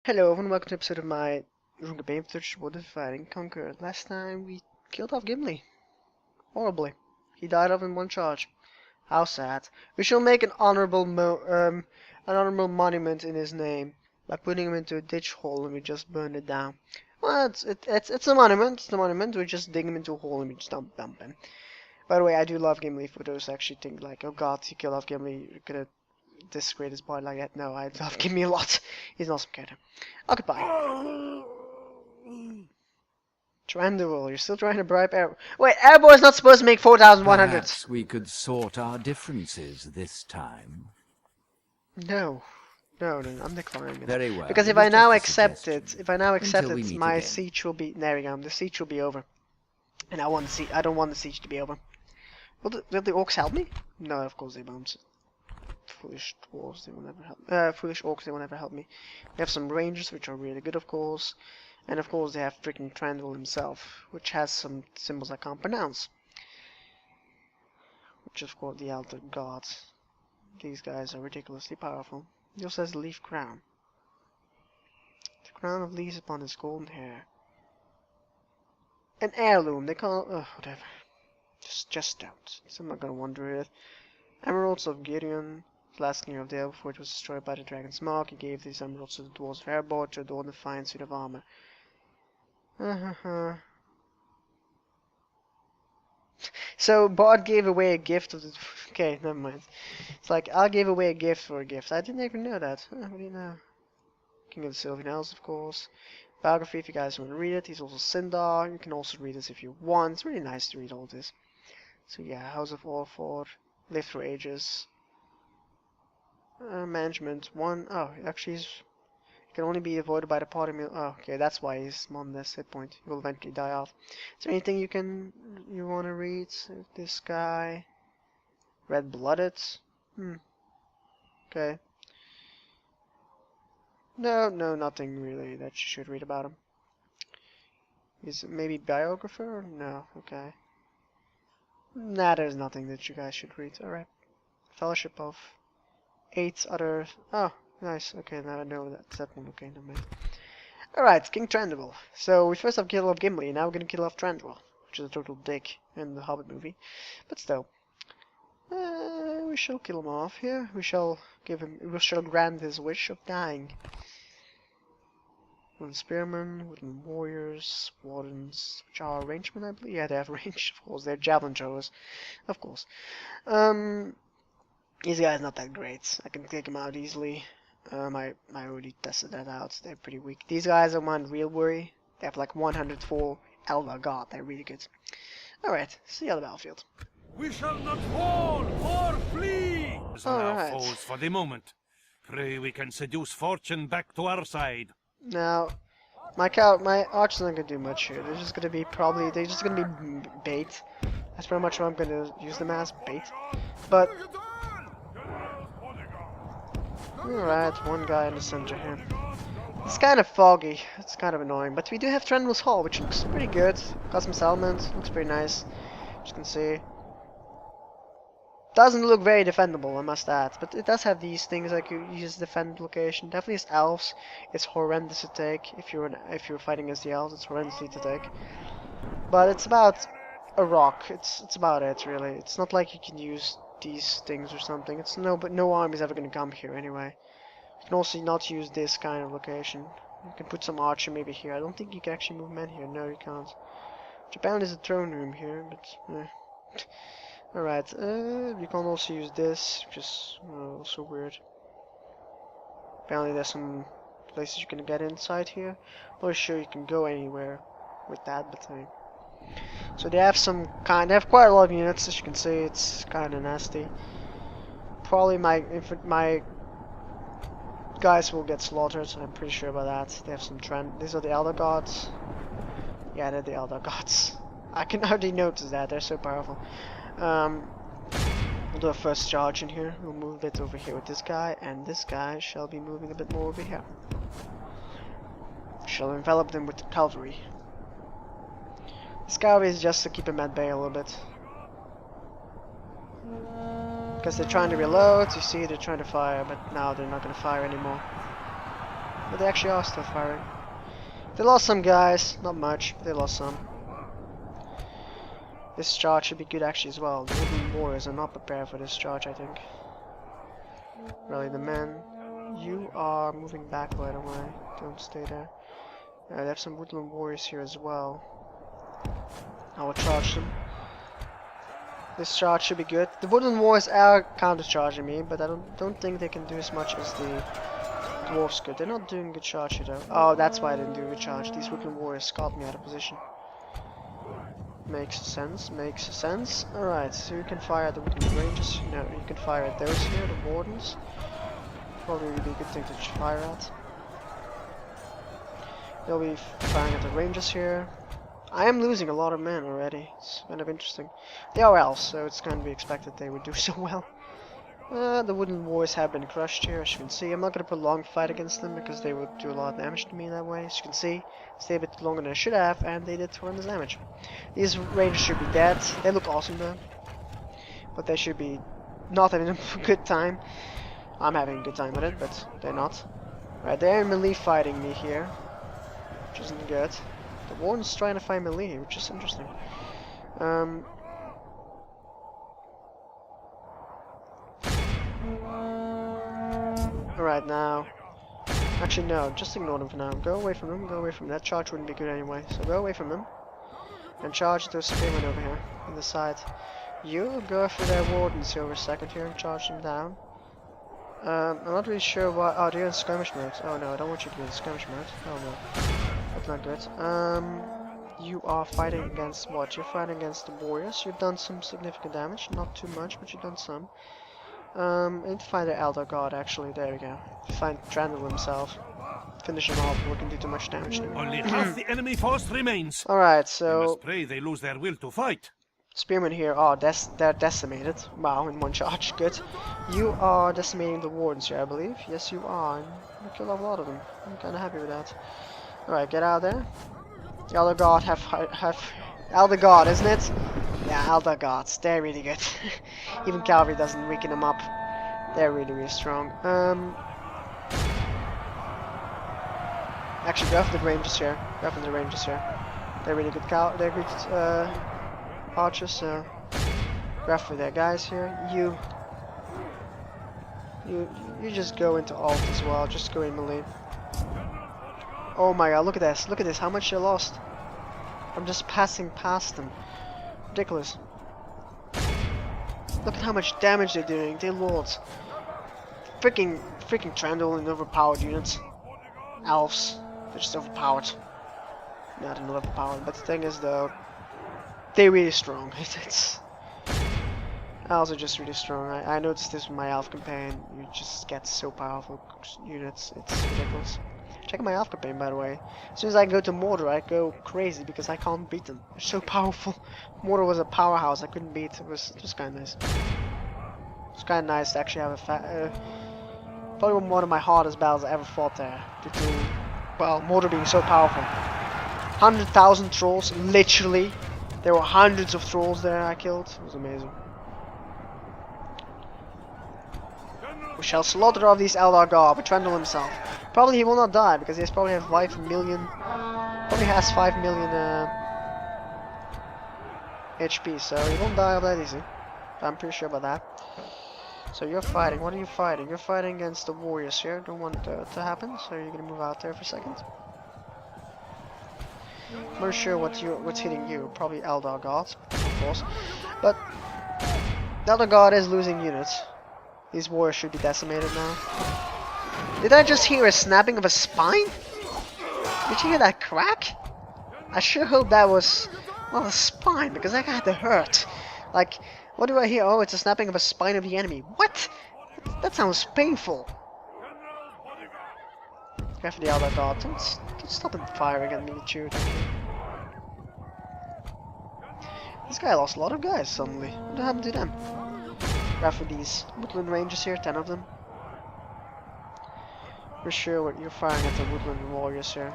Hello and welcome to an episode of my Rhûn campaign footage for Divide and Conquer. Last time we killed off Gimli. Horribly. He died off in one charge. How sad. We shall make an honorable monument in his name by putting him into a ditch hole and we just burned it down. Well, it's a monument. It's a monument. We just dig him into a hole and we just dump him. By the way, I do love Gimli. For those who actually think like, oh god, he killed off Gimli. You're gonna disgrade his body like that. No, I love Gimli a lot. He's an awesome character. Okay, bye. Thranduil, you're still trying to bribe Air. Wait, Airboy's not supposed to make 4,100. Perhaps we could sort our differences this time. No, I'm declining it. Very well. Because if I now accept it, my siege will be. There we go. The siege will be over, and I don't want the siege to be over. Will the orcs help me? No, of course they won't. Foolish dwarves, they will never help. Foolish orcs, they will never help me. We have some rangers, which are really good, of course. And of course they have freaking Thranduil himself, which has some symbols I can't pronounce. Which of course the Elder Gods. These guys are ridiculously powerful. He also has a leaf crown. The crown of leaves upon his golden hair. An heirloom, they call whatever. Just don't. So I'm not gonna wonder it. Emeralds of Gideon. Last king of Dale before it was destroyed by the dragon's mark. He gave these emeralds to the dwarves of Airboy to adorn the fine suit of armor. So Bard gave away a gift of the. Okay, never mind. It's like I gave away a gift for a gift. I didn't even know that. What do you know? King of the Sylvan Elves, of course. Biography, if you guys want to read it. He's also Sindar. You can also read this if you want. It's really nice to read all this. So yeah, House of Orford, lived for ages. Management 1. Oh, actually, it can only be avoided by the party meal. Oh, okay, that's why he's on this hit point. He will eventually die off. Is there anything you want to read? This guy, red-blooded. Okay. No, nothing really that you should read about him. Is it maybe biographer? No. Okay. Nah, there's nothing that you guys should read. All right. Fellowship of 8 other. Oh, nice. Okay, now I know that one. Okay, never mind. Alright, King Thranduil. So we first have killed off Gimli, now we're gonna kill off Thranduil, which is a total dick in the Hobbit movie. But still, we shall kill him off here. We shall grant his wish of dying. Wooden spearmen, wooden warriors, wardens, which are rangemen, I believe. Yeah, they have range, of course. They're javelin throwers, of course. These guys not that great. I can take them out easily. I already tested that out. They're pretty weak. These guys are one real worry. They have like 104 Elder God. They're really good. Alright, see you on the battlefield. We shall not fall or flee! Alright. Foes for the moment. Pray we can seduce fortune back to our side. Now, my archers aren't gonna do much here. They're just gonna be bait. That's pretty much what I'm gonna use them as, bait. But alright, one guy in the center here. It's kind of foggy. It's kind of annoying. But we do have Thranduil's Hall, which looks pretty good. Got some settlement. Looks pretty nice. As you can see. Doesn't look very defendable, I must add. But it does have these things like you use defend location. Definitely as elves, it's horrendous to take. If you're fighting against the elves, it's horrendously to take. But it's about a rock. It's about it, really. It's not like you can use these things or something. But no army is ever going to come here anyway. You can also not use this kind of location. You can put some archer maybe here. I don't think you can actually move men here. No, you can't. Japan is a throne room here, but alright. You can also use this, which is also weird. Apparently there's some places you can get inside here. Not sure you can go anywhere with that, but so they have they have quite a lot of units, as you can see. It's kind of nasty. Probably my guys will get slaughtered, I'm pretty sure about that. They have some these are the Elder Gods. Yeah, they're the Elder Gods. I can already notice that, they're so powerful. We'll do a first charge in here. We'll move a bit over here with this guy, and this guy shall be moving a bit more over here. Shall envelop them with the cavalry. This cavalry is just to keep him at bay a little bit. Because they're trying to reload, you see they're trying to fire, but now they're not going to fire anymore. But they actually are still firing. They lost some guys, not much, but they lost some. This charge should be good actually as well. The wooden warriors are not prepared for this charge, I think. Rally the men. You are moving back right away. Don't stay there. They have some woodland warriors here as well. I will charge them. This charge should be good. The woodland warriors are counter-charging me, but I don't think they can do as much as the dwarves could. They're not doing good charge here though. Oh, that's why I didn't do a good charge. These woodland warriors caught me out of position. Makes sense, makes sense. Alright, so you can fire at the woodland ranges. No, you can fire at those here, the wardens. Probably would be a good thing to fire at. They'll be firing at the ranges here. I am losing a lot of men already. It's kind of interesting. They are elves, so it's kind of be expected they would do so well. The wooden warriors have been crushed here, as you can see. I'm not going to prolong the fight against them because they would do a lot of damage to me that way. As you can see, stay a bit longer than I should have, and they did horrendous damage. These rangers should be dead. They look awesome though, but they should be not having a good time. I'm having a good time with it, but they're not. Right, they're melee fighting me here, which isn't good. The warden's trying to fight melee, which is interesting. Alright, now. Actually, no, just ignore them for now. Go away from them, go away from them. That charge wouldn't be good anyway, so go away from them. And charge those spearmen over here, on the side. You go after their wardens here over a second here and charge them down. I'm not really sure why. Oh, they're in skirmish mode. Oh no, I don't want you to be in skirmish mode. Oh no. That's not good. You are fighting against what? You're fighting against the warriors. You've done some significant damage. Not too much, but you've done some. I need to find the Elder God actually. There we go. Find Thranduil himself. Finish him off. We can do too much damage to him. Only half the enemy force remains. Alright, We so. must pray they lose their will to fight. Spearmen here are they're decimated. Wow, in one charge. Good. You are decimating the wardens here, I believe. Yes, you are. You killed off a lot of them. I'm kind of happy with that. Alright, get out of there. The Elder God have Elder God, isn't it? Yeah, Elder Gods. They're really good. Even cavalry doesn't weaken them up. They're really, really strong. Actually, go after the rangers here. Go after the rangers here. They're really good. They're good. Archers, so go after their guys here. You just go into alt as well. Just go in melee. Oh my god, look at this. Look at this. How much they lost. I'm just passing past them. Ridiculous. Look at how much damage they're doing. They're lords. Freaking Thranduil and overpowered units. Elves. They're just overpowered. Not overpowered, but the thing is though, they're really strong. Elves are just really strong. I noticed this with my elf campaign. You just get so powerful units. It's ridiculous. Check out my elf campaign, by the way. As soon as I go to Mordor, I go crazy because I can't beat them. They're so powerful. Mordor was a powerhouse I couldn't beat. It was just kind of nice. It's kind of nice to actually have a probably one of my hardest battles I ever fought there. Due to, well, Mordor being so powerful. 100,000 trolls, literally. There were hundreds of trolls there I killed. It was amazing. We shall slaughter all these Eldar God, but Thranduil himself. Probably he will not die because he has probably have 5 million. Probably has 5 million HP, so he won't die all that easy. I'm pretty sure about that. So you're fighting. What are you fighting? You're fighting against the warriors here. Don't want that to happen, so you're gonna move out there for a second. I'm not sure what's hitting you. Probably Eldar gods, of course. But Elder God is losing units. These warriors should be decimated now. Did I just hear a snapping of a spine? Did you hear that crack? I sure hope that was not a spine, because that had to hurt. Like, what do I hear? Oh, it's a snapping of a spine of the enemy. What? That sounds painful. Go after the Elder God. Don't stop him firing at me, too. This guy lost a lot of guys suddenly. What happened to them? Go after these woodland rangers here, 10 of them. For sure what you're firing at the woodland warriors here.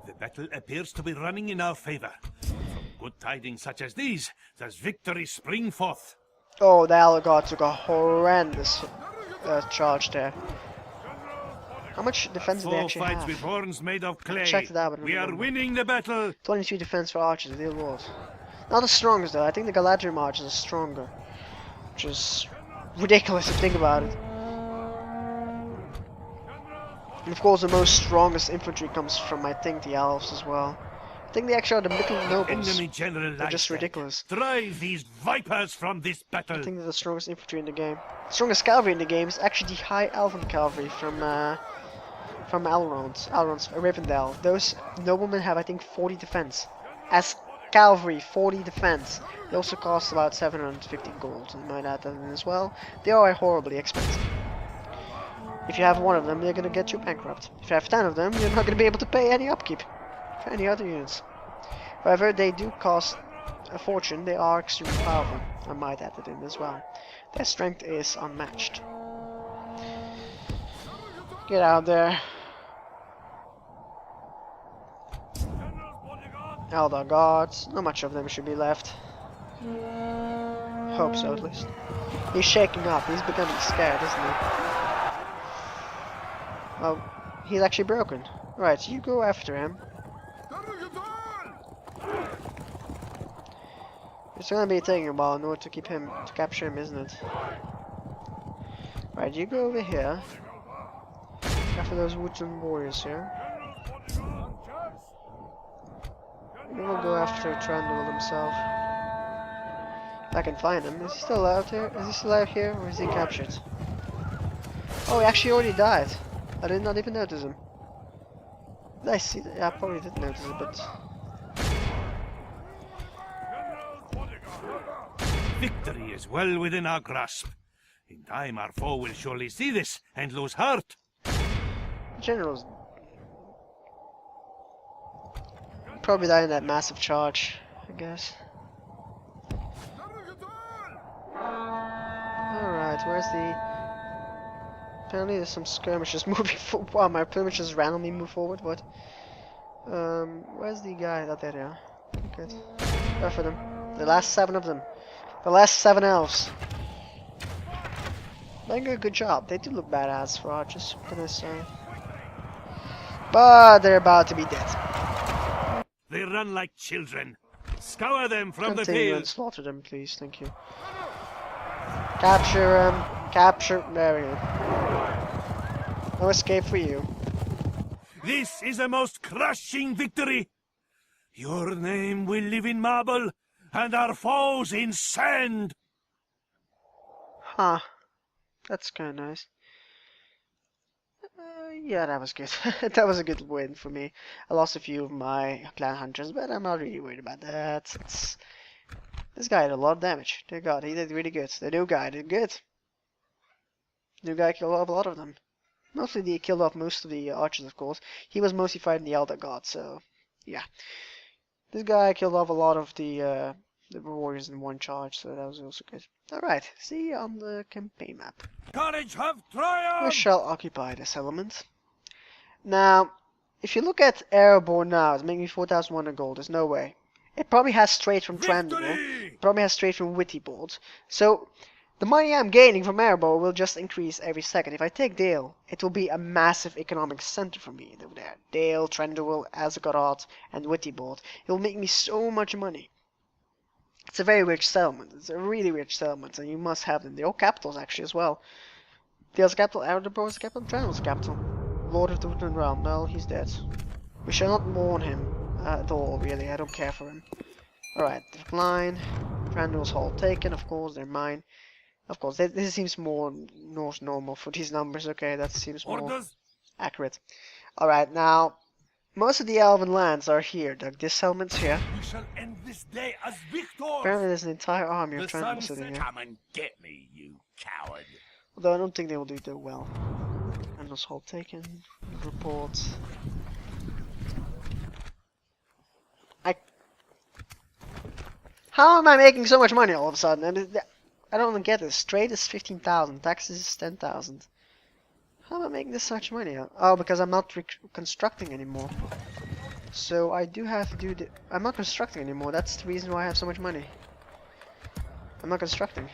The battle appears to be running in our favor. From good tidings such as these, does victory spring forth. Oh, the Elder God took a horrendous charge there. How much defense do they Foe actually fights have? with horns made of clay. Checked it out, but I don't We are remember. winning the battle. 23 defense for archers, deal what? Not the strongest though. I think the Galadriel archers are stronger, which is ridiculous if you think about it. And of course, the most strongest infantry comes from, I think, the elves as well. I think they actually are the middle nobles. Enemy general They're just Lysak. ridiculous. Drive these vipers from this battle. I think they're the strongest infantry in the game. The strongest cavalry in the game is actually the high elven cavalry from Elrond's Rivendell. Those noblemen have, I think, 40 defense. As cavalry, 40 defense. They also cost about 750 gold. You might add that in as well. They are horribly expensive. If you have one of them, they're gonna get you bankrupt. If you have 10 of them, you're not gonna be able to pay any upkeep for any other units. However, they do cost a fortune. They are extremely powerful. I might add that in as well. Their strength is unmatched. Get out there. Eldar guards. Not much of them should be left. Hope so, at least. He's shaking up. He's becoming scared, isn't he? Oh, he's actually broken. Right, you go after him. It's gonna be taking a while in order to keep him, to capture him, isn't it? Right, you go over here. After those wooden warriors here. We will go after Thranduil himself. If I can find him. Is he still alive here? Is he still alive here, or is he captured? Oh, he actually already died. I did not even notice him. Did I see that? Yeah, I probably did notice it, but... Victory is well within our grasp. In time our foe will surely see this and lose heart. Generals probably died in that massive charge, I guess. Alright, where's the... Apparently there's some skirmishes moving forward. Wow, my plumage just randomly move forward, what? Where's the guy? That there, yeah. Good. Go for them. The last 7 of them. The last 7 elves. Doing a good job. They do look badass for archers, what can I say? But they're about to be dead. They run like children. Scour them from the Continue and field. slaughter them, please. Thank you. Capture him. Capture. There we go. No escape for you. This is a most crushing victory. Your name will live in marble, and our foes in sand. Huh. That's kind of nice. Yeah, that was good. That was a good win for me. I lost a few of my clan hunters, but I'm not really worried about that. This guy did a lot of damage. Dear God, he did really good. The new guy did good. New guy killed off a lot of them. Mostly he killed off most of the archers, of course. He was mostly fighting the Elder God, so yeah. This guy killed off a lot of the warriors in one charge, so that was also good. Alright, see you on the campaign map. Courage have We triumphed! shall occupy this element. Now, if you look at Airborne now, it's making me 4,100 gold. There's no way. It probably has straight from Thranduil. Victory! It probably has straight from Wittybolt. So, the money I'm gaining from Airborne will just increase every second. If I take Dale, it will be a massive economic center for me over there. Dale, Thranduil, Azagorod, and Wittybolt. It will make me so much money. It's a very rich settlement. It's a really rich settlement, and you must have them. They're all capitals, actually, as well. Dale's capital, Ereboro's capital, Thranduil's capital. Lord of the Woodland Realm. Well, he's dead. We shall not mourn him at all, really. I don't care for him. Alright, decline. Thranduil's Hall taken, of course, they're mine. Of course, this seems more normal for these numbers. Okay, that seems more Orders! accurate. Alright, now, most of the elven lands are here, Doug. This settlement's here. We shall end this day as Apparently victors! there's an entire army of The Thranduil sun sitting set. here. Come and get me, you coward. Although I don't think they will do too well. Thranduil's Hall taken. Reports. How am I making so much money all of a sudden? I don't get this. Trade is 15,000. Taxes is 10,000. How am I making this much money? Oh, because I'm not constructing anymore. So I do have to do the... I'm not constructing anymore. That's the reason why I have so much money. I'm not constructing.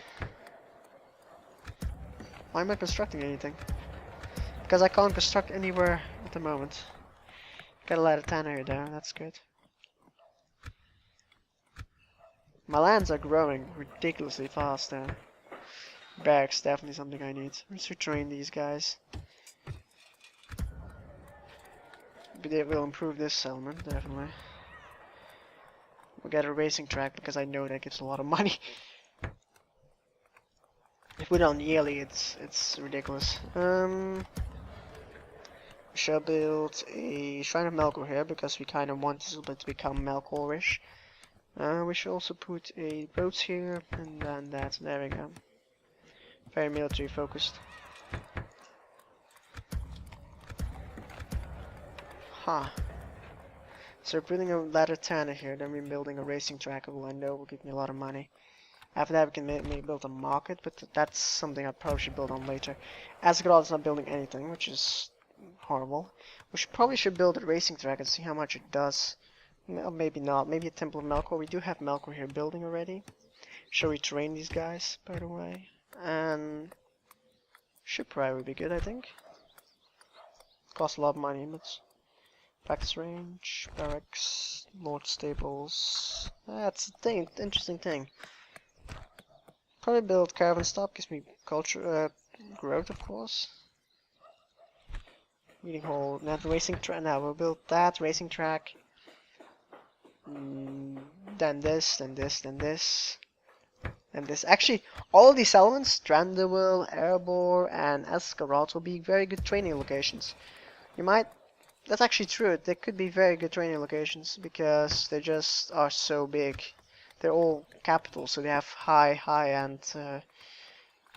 Why am I constructing anything? Because I can't construct anywhere at the moment. Got a lot of tanner here though, that's good. My lands are growing ridiculously fast though. Barracks definitely something I need. Let's retrain these guys. But it will improve this settlement, definitely. We'll get a racing track because I know that gives a lot of money. If we don't yearly, it's ridiculous. We shall build a Shrine of Melkor here because we kind of want this to become Melkorish. We should also put a boats here and then that. There we go. Very military focused. Huh. So we're building a ladder tanner here, then we're building a racing track, who I know will give me a lot of money. After that we can maybe build a market, but that's something I probably should build on later. Asgard is not building anything, which is horrible. We probably should build a racing track and see how much it does. Well, maybe not. Maybe a Temple of Melkor. We do have Melkor here building already. Shall we train these guys, by the way? And should probably be good, I think. Costs a lot of money, but practice range, barracks, Lord stables. That's a thing, interesting thing. Probably build caravan stop, gives me culture, growth, of course. Meeting hall, now the racing track. Now we'll build that racing track. Then this, then this, then this. And this. Actually, all of these elements, Thranduil, Erebor, and Eskarot, will be very good training locations. You might. That's actually true. They could be very good training locations because they just are so big. They're all capitals, so they have high end.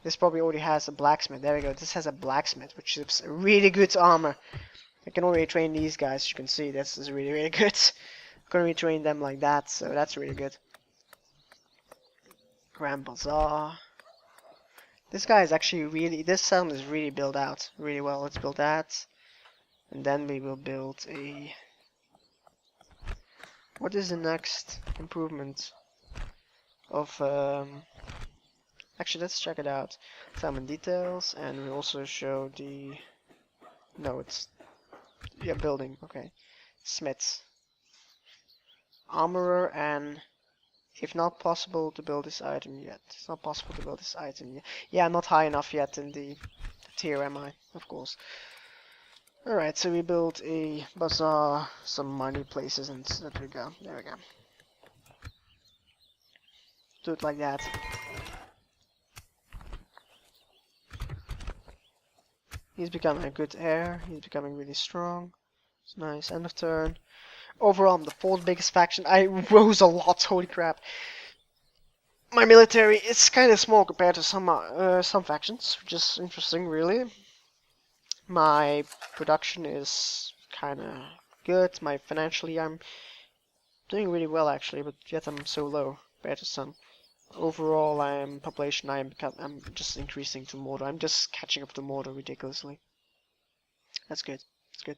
This probably already has a blacksmith. There we go. This has a blacksmith, which is a really good armor. I can already train these guys. You can see this is really good. I'm gonna retrain them like that, so that's really good. Grand Bazaar. This guy is actually really. This settlement is really built out really well. Let's build that, and then we will build a. What is the next improvement? Of actually, let's check it out. Settlement details, and we also show the. No, it's building. Okay, smiths, armorer, and if not possible to build this item yet. It's not possible to build this item yet. Yeah, I'm not high enough yet in the tier, am I? Of course. All right, so we built a bazaar, some money places, and there we go. There we go. Do it like that. He's becoming a good heir. He's becoming really strong. It's nice. End of turn. Overall, I'm the fourth biggest faction. I rose a lot. Holy crap! My military is kind of small compared to some factions, which is interesting, really. My production is kind of good. My financially, I'm doing really well actually, but yet I'm so low compared to some. Overall, population. I'm just increasing to Mordor. I'm just catching up to Mordor ridiculously. That's good. That's good.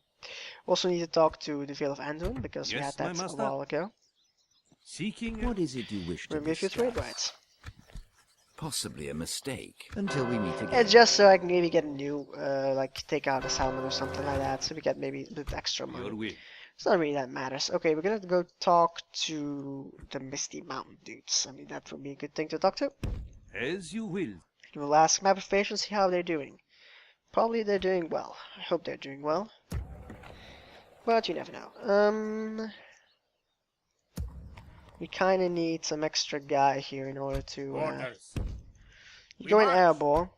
Also need to talk to the Vale of Anduin because we had that a while ago. Seeking. What is it you wish to Maybe a few discuss? trade rights. Possibly a mistake. Until we meet again. It's just so I can maybe get a new, like take out a salmon or something like that, so we get maybe a bit extra money. Your will. It's not really that matters. Okay, we're gonna go talk to the Misty Mountain dudes. I mean, that would be a good thing to talk to. As you will. We'll ask Map of Patience, see how they're doing. Probably they're doing well. I hope they're doing well. But you never know. We kind of need some extra guy here in order to. You go in Erebor,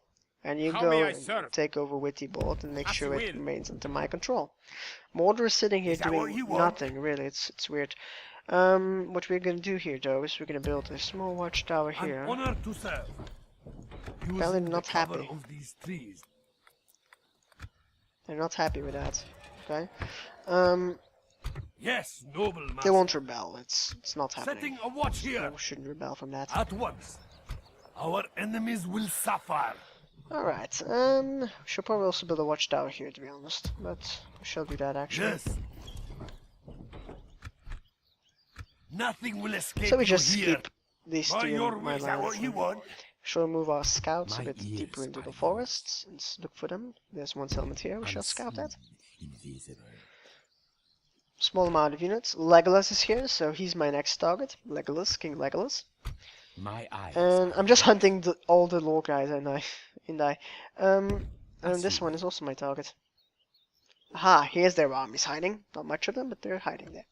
and you go and take over Wittybord and make sure it remains under my control. Mordor is sitting here doing nothing, really. It's weird. What we're gonna do here, though, is we're gonna build a small watchtower here. An honor to serve. Apparently they're not happy. Of these trees. They're not happy with that. Okay. Yes, noble master. They won't rebel. It's not happening. Setting a watch here. We shouldn't rebel from that. At once. Our enemies will suffer. Alright, should probably also build a watchtower here, to be honest, but we shall do that actually. Yes. Nothing will escape. So we just you here. skip these By two your in my wish, is that lands what you and want? Shall move our scouts a My bit ears, deeper into the my forests and look for them. There's one settlement here we shall scout at. Invisible. Small amount of units. Legolas is here, so he's my next target. Legolas, King Legolas. My eyes. And I'm just hunting all the lore guys I know. And this see. one is also my target. Aha, here's their armies hiding. Not much of them, but they're hiding there.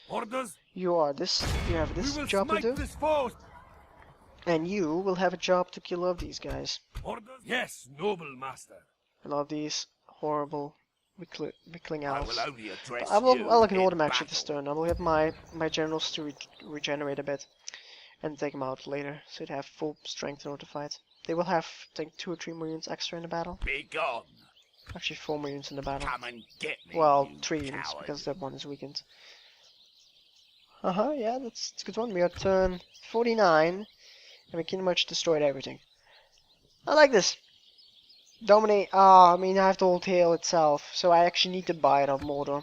Orders? You have We this will job to smite do, this foe. and you will have a job to kill all of these guys. Orders? Yes, noble master. A lot of these horrible weakling I elves. will only But address I'll you ignore in them actually this battle. turn. I will get my generals to regenerate a bit and take them out later, so they have full strength in order to fight. They will have, I think, 2 or 3 more units extra in the battle. Be gone. Actually, 4 more units in the battle. Come and get me. Well, you 3 units coward. because that one is weakened. Yeah, that's a good one. We are turn 49, and we pretty much destroyed everything. I like this. Dominate. I mean, I have the whole tail itself, so I actually need to buy it off Mordor.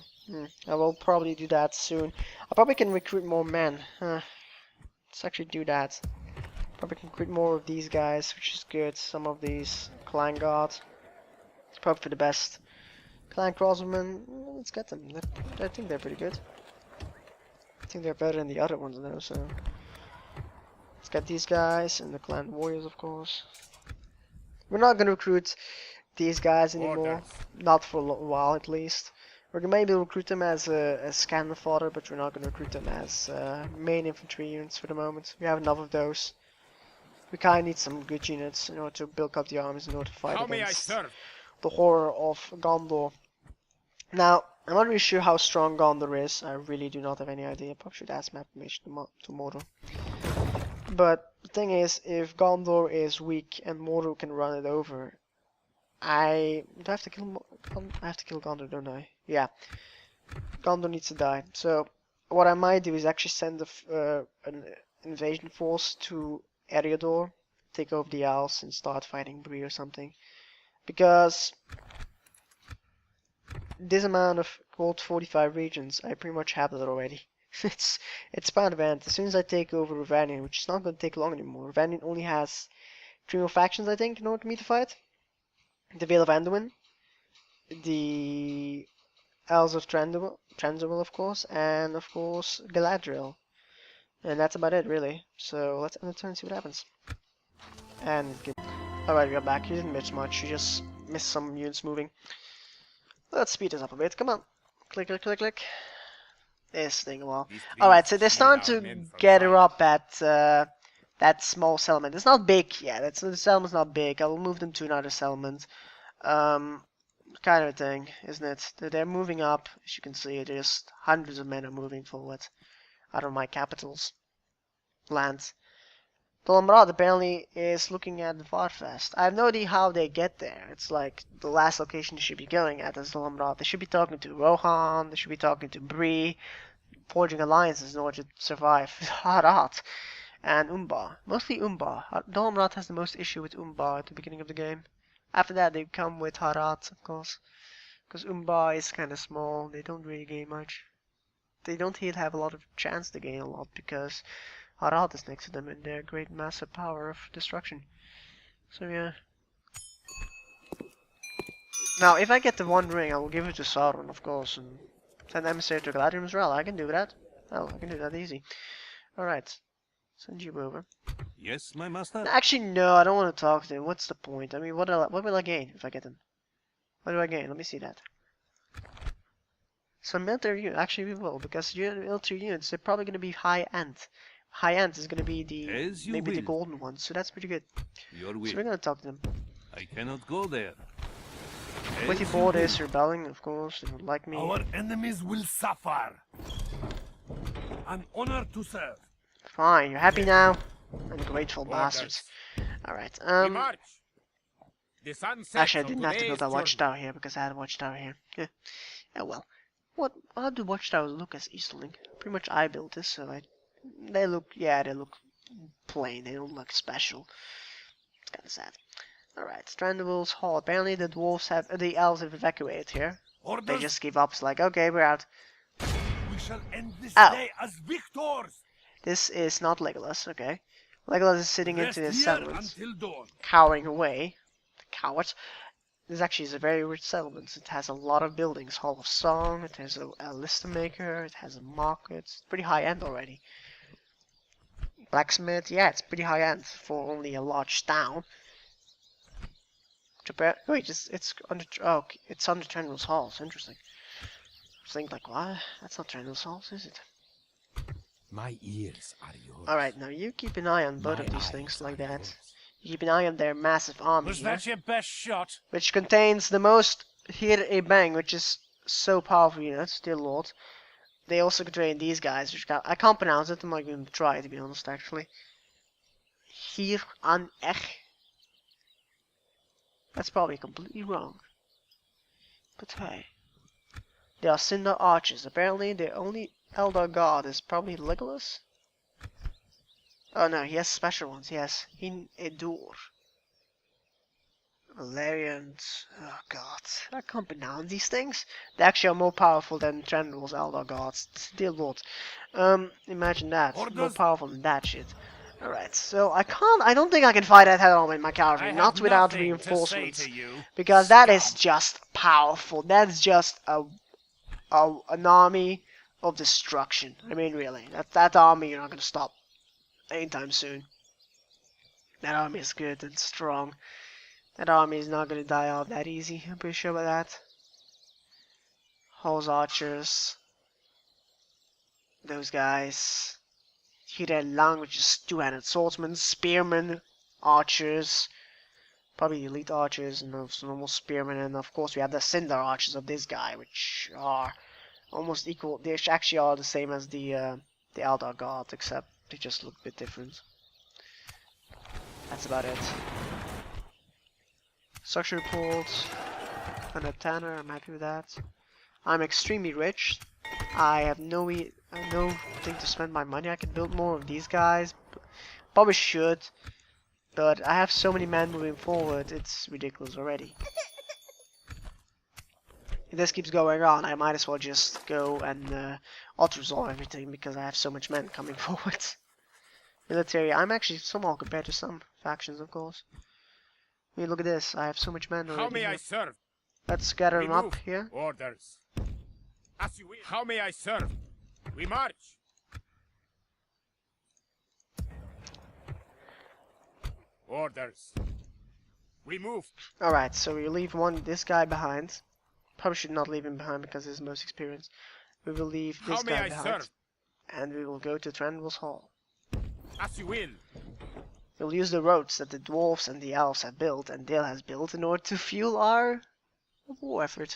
I will probably do that soon. I probably can recruit more men. Let's actually do that. Probably can recruit more of these guys, which is good. Some of these clan guard. Probably for the best. Clan crossbowmen. Let's get them. I think they're pretty good. I think they're better than the other ones though. So let's get these guys and the clan warriors, of course. We're not gonna recruit these guys anymore. Orders. Not for a while, at least. We're gonna maybe recruit them as cannon fodder, but we're not gonna recruit them as main infantry units for the moment. We have enough of those. We kind of need some good units in order to build up the armies in order to fight How may I against serve? the horror of Gondor. Now, I'm not really sure how strong Gondor is. I really do not have any idea. Probably should ask map information to Mordor. But the thing is, if Gondor is weak and Mordor can run it over, do I have to kill I have to kill Gondor, don't I? Yeah. Gondor needs to die. So what I might do is actually send an invasion force to Eriador, take over the Isles, and start fighting Bree or something. Because this amount of gold 45 regions, I pretty much have that already. it's part of it. As soon as I take over Ravanion, which is not going to take long anymore. Ravanion only has 3 more factions, I think, in order for me to fight. The Vale of Anduin, the Isles of Thranduil, of course, and of course Galadriel. And that's about it, really. So let's end the turn and see what happens. And alright, we are back. You didn't miss much. You just missed some units moving. Let's speed this up a bit. Come on. Click, click, click, click. This thing a while. Alright, so they're starting to gather up at that small settlement. It's not big yet. The settlement's not big. I will move them to another settlement. Kind of a thing, isn't it? They're moving up. As you can see, just hundreds of men are moving forward out of my capital's lands. Dolomrad apparently is looking at the Varfest. I have no idea how they get there. It's like the last location they should be going at is Dolomrad. They should be talking to Rohan, they should be talking to Bree, forging alliances in order to survive. Harad and Umbar. Mostly Umbar. Dolomrad has the most issue with Umbar at the beginning of the game. After that they come with Harad, of course. Because Umbar is kind of small, they don't really gain much. They don't have a lot of chance to gain a lot because Harad is next to them in their great massive power of destruction. So yeah. Now, if I get the One Ring, I will give it to Sauron, of course, and send emissary to Galadriel as well. I can do that. Oh, I can do that easy. Alright. Send you over. Yes, my master. Actually, no, I don't want to talk to him. What's the point? I mean, what will I gain if I get him? What do I gain? Let me see that. So military unit, actually we will, because military units, they're probably going to be high-end. High-end is going to be maybe the golden ones, so that's pretty good. Your So will. we're going to talk to them. I cannot go there. Witty board is rebelling, of course, they don't like me. Our enemies will suffer. An honor to serve. Fine, you're happy now? Ungrateful Orders. bastards. Alright, We march. The sun sets actually I on didn't have to build today's that journey. watchtower here because I had a watchtower here. Yeah. Oh well. How do watchtowers look as Easterling? Pretty much I built this, so they look plain, they don't look special. It's kinda sad. Alright, Thranduil's Hall. Apparently the elves have evacuated here. They Orders. just give up, it's like, okay, we're out. We shall end this Ow. day as victors. This is not Legolas, okay. Legolas is sitting into Rest his here settlement, until dawn. cowering away. The coward. This actually is a very rich settlement. It has a lot of buildings. Hall of Song. It has a lister maker. It has a market. It's pretty high end already. Blacksmith. Yeah, it's pretty high end for only a large town. Wait, it's under. Oh, it's under Thranduil's halls. Interesting. I think like, what? That's not Thranduil's halls, is it? My ears are yours. All right, now you keep an eye on both My of these eyes things are like that. yours. You keep an eye on their massive army Was here, that your best shot? which contains the most Hir e Bang, which is so powerful units, dear lord. They also contain these guys, which I can't pronounce it. I'm not going to try, to be honest, actually. Hir an Ech. That's probably completely wrong. But hey. They are Cinder Archers. Apparently, the only Eldar God is probably Legolas. Oh no, he has special ones. He has Hin Edur. Valerians. Oh god. I can't pronounce these things. They actually are more powerful than Thranduil's Eldar Gods. Dear lord. Imagine that. More Orders. powerful than that shit. Alright, so I don't think I can fight that head on with my cavalry. I Not have without nothing to say reinforcements. to you, Because that is scum. just powerful. That's just an army of destruction. I mean, really. That army you're not going to stop anytime soon. That army is good and strong. That army is not going to die out that easy. I'm pretty sure about that. Hall's archers. Those guys. Hira Lang, which is two-handed swordsmen. Spearmen. Archers. Probably elite archers and those normal spearmen. And of course we have the Cinder archers of this guy, which are almost equal. They actually are the same as the Eldar gods, except they just look a bit different. That's about it. Structure report. 100 tanner, I'm happy with that. I'm extremely rich. I have no thing to spend my money. I could build more of these guys. Probably should. But I have so many men moving forward, it's ridiculous already. If this keeps going on, I might as well just go and auto-resolve everything because I have so much men coming forward. Military, I'm actually small compared to some factions, of course. I mean, look at this. I have so much men already. How may I serve? Let's gather them up Remove. here. Orders. As you will. How may I serve? We march. Orders. We move. Alright, so we leave this guy behind. Probably should not leave him behind because he's most experienced. We will leave How this may guy I behind. serve? And we will go to Thranduil's Hall. As you will. We'll use the roads that the dwarves and the elves have built and Dale has built in order to fuel our war effort.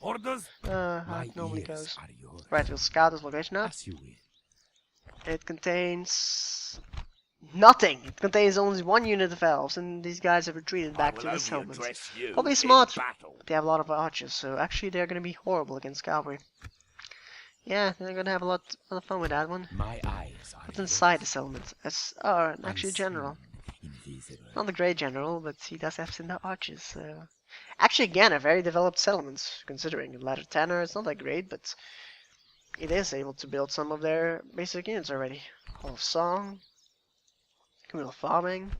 Orders. How My it normally ears goes. are yours. Right, we'll scout this location now. As you will. It contains nothing. It contains only one unit of elves, and these guys have retreated back to the settlements. Probably smart, but they have a lot of archers, so actually they're going to be horrible against cavalry. Yeah, they're going to have a lot of fun with that one. My eyes are What's inside the settlement? Actually a general. invisible. Not a great general, but he does have Cinder archers, so... Actually, again, a very developed settlement, considering ladder tanner. It's not that great, but it is able to build some of their basic units already. Hall of Song, communal farming.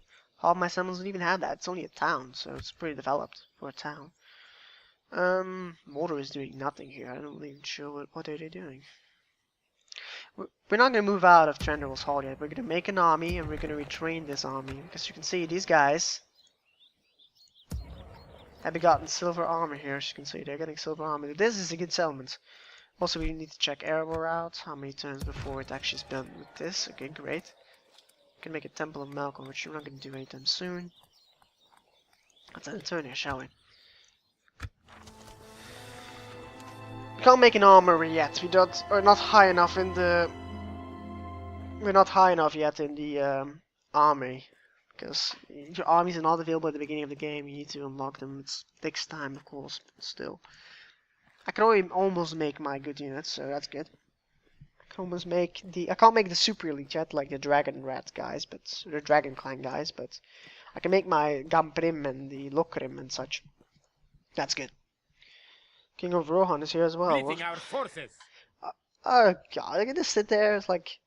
Half my settlements don't even have that. It's only a town, so it's pretty developed for a town. Mordor is doing nothing here. I'm not even sure what are they doing. We're not going to move out of Thranduil's Hall yet. We're going to make an army, and we're going to retrain this army. Because you can see, these guys have begotten silver armor here, as you can see. They're getting silver armor. This is a good settlement. Also, we need to check arrow route. How many turns before it actually is done with this. Okay, great. We can make a Temple of Malcolm, which we're not going to do anytime soon. Let's end the turn here, shall we? We can't make an armory yet. We're not high enough in the... We're not high enough yet in the army. Because your armies are not available at the beginning of the game. You need to unlock them. It takes time, of course, but still. I can almost make my good units, so that's good. I can almost make I can't make the super elite yet, like the Dragon Rat guys, but the Dragon Clan guys, but I can make my Gamprim and the Lokrim and such. That's good. King of Rohan is here as well. Splitting our forces. Oh god, I can just sit there. It's like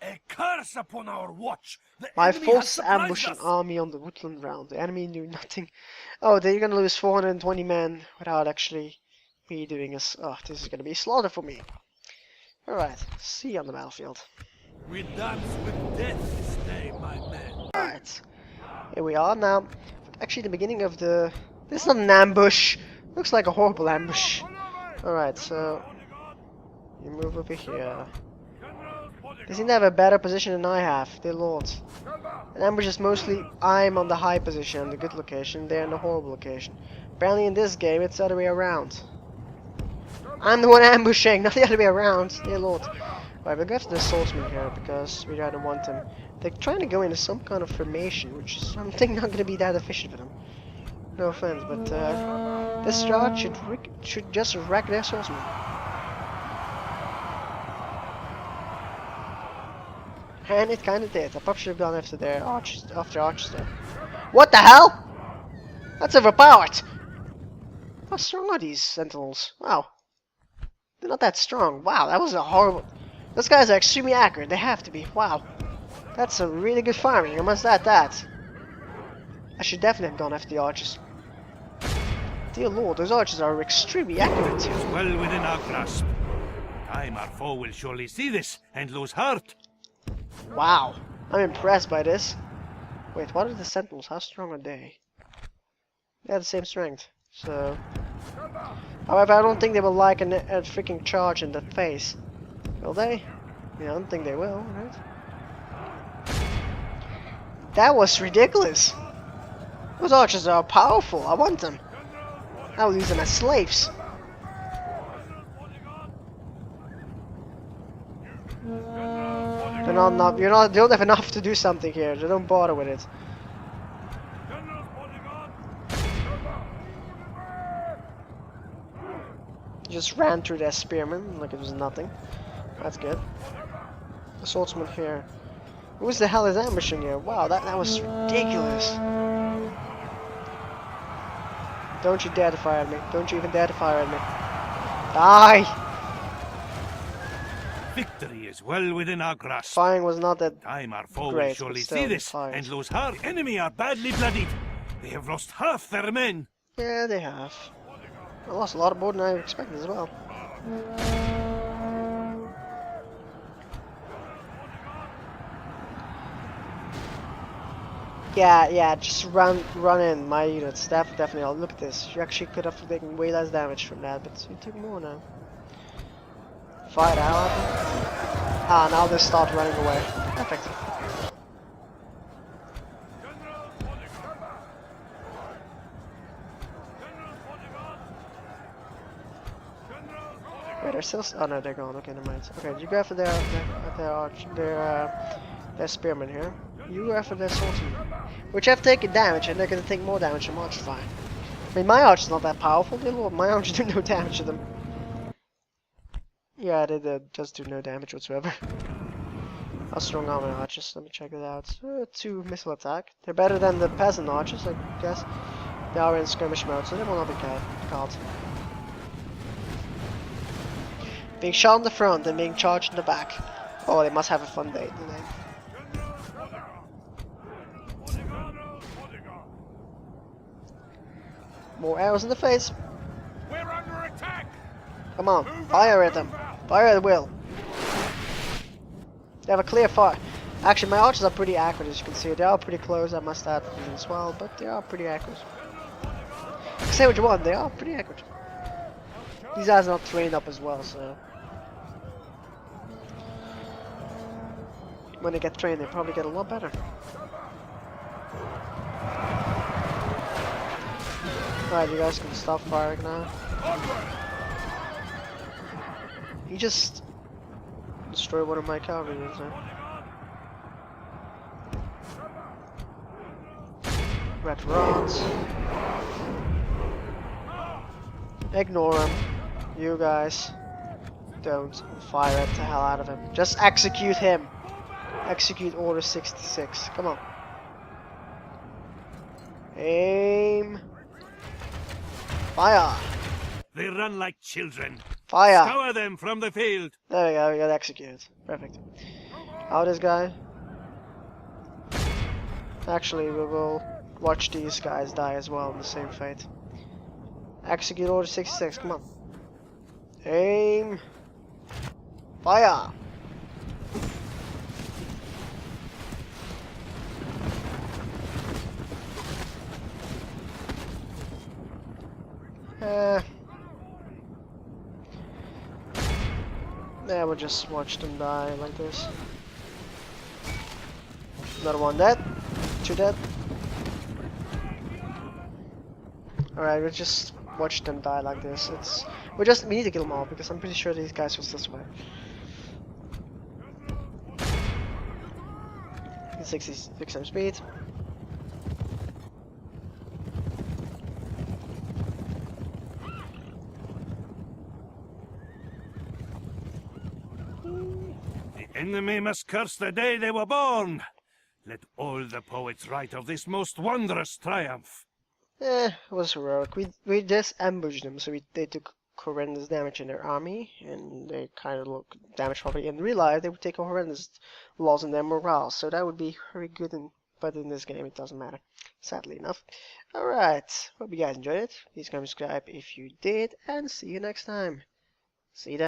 A curse upon our watch! The My enemy has forces surprised ambushed an us. army on the woodland round. The enemy knew nothing. Oh, they're gonna lose 420 men without actually me doing this. Oh, this is gonna be slaughter for me. Alright, see you on the battlefield. We dance with death this day, my men. Alright, here we are now. Actually, the beginning of the... This is not an ambush. Looks like a horrible ambush. Alright, so... You move over here. They seem to have a better position than I have, dear lord. An ambush is mostly I'm on the high position, the good location, they're in the horrible location. Apparently in this game it's the other way around. I'm the one ambushing, not the other way around, dear lord. Right, we'll go after the swordsman here because we don't want him. They're trying to go into some kind of formation, which is something not going to be that efficient for them. No offense, but this charge should just wreck their swordsman. And it kinda did. I probably should have gone after their archers there. What the hell? That's overpowered! How strong are these sentinels? Wow. They're not that strong. Wow, that was a horrible... Those guys are extremely accurate. They have to be. Wow. That's some really good farming. I must add that. I should definitely have gone after the archers. Dear lord, those archers are extremely accurate. It's well within our grasp. Time our foe will surely see this and lose heart. Wow, I'm impressed by this. Wait, what are the sentinels? How strong are they? They have the same strength, so... However, I don't think they will like a freaking charge in the face. Will they? Yeah, I don't think they will, right? That was ridiculous! Those archers are powerful, I want them. I will use them as slaves. You don't have enough to do something here. They don't bother with it. Just ran through their spearmen like it was nothing. That's good. The swordsman here. Who the hell is ambushing here? Wow, that was ridiculous. Don't you dare to fire at me. Don't you even dare to fire at me. Die! Victory is well within our grasp. Firing was not that Time our foe will great, surely but still, see they this fired. and lose heart. The enemy are badly bloodied. They have lost half their men. Yeah, they have. I lost a lot more than I expected as well. Yeah, just run in my units. Definitely. Oh, look at this. You actually could have taken way less damage from that, but you took more now. Fire out. Ah, now they start running away. Perfect. Wait, they're still. Oh no, they're gone. Okay, never mind. Okay, you go after their spearmen here. You go after their swordsmen, which have taken damage, and they're gonna take more damage from archers. Fine. I mean, my archer's not that powerful. Dear lord, my archers do no damage to them. Yeah, they just do no damage whatsoever. How strong are my archers? Let me check it out. 2 missile attack. They're better than the peasant archers, I guess. They are in skirmish mode, so they will not be caught. Being shot in the front and being charged in the back. Oh, they must have a fun day, do they? More arrows in the face. We're under attack. Come on, fire at them. Fire at will. They have a clear fire. Actually, my archers are pretty accurate, as you can see. They are pretty close, I must add as well, but they are pretty accurate. Say what you want, they are pretty accurate. These guys are not trained up as well, so... When they get trained, they probably get a lot better. Alright, you guys can stop firing now. He just destroyed one of my cavalry units there. Red rods. Ignore him. You guys don't fire the hell out of him. Just execute him. Execute Order 66. Come on. Aim. Fire. They run like children. Fire. Scour them from the field. There we go, we got executed. Perfect. How this guy? Actually, we will watch these guys die as well in the same fate. Execute Order 66, come on. Aim. Fire! Yeah, we'll just watch them die like this. Another one dead. 2 dead. Alright, we'll just watch them die like this. We need to kill them all because I'm pretty sure these guys was this way. 66 times speed. The enemy must curse the day they were born. Let all the poets write of this most wondrous triumph. It was heroic. We just ambushed them, so they took horrendous damage in their army, and they kind of look damage probably in real life. They would take a horrendous loss in their morale, so that would be very good. But in this game, it doesn't matter, sadly enough. Alright, hope you guys enjoyed it. Please comment, subscribe if you did, and see you next time. See you then.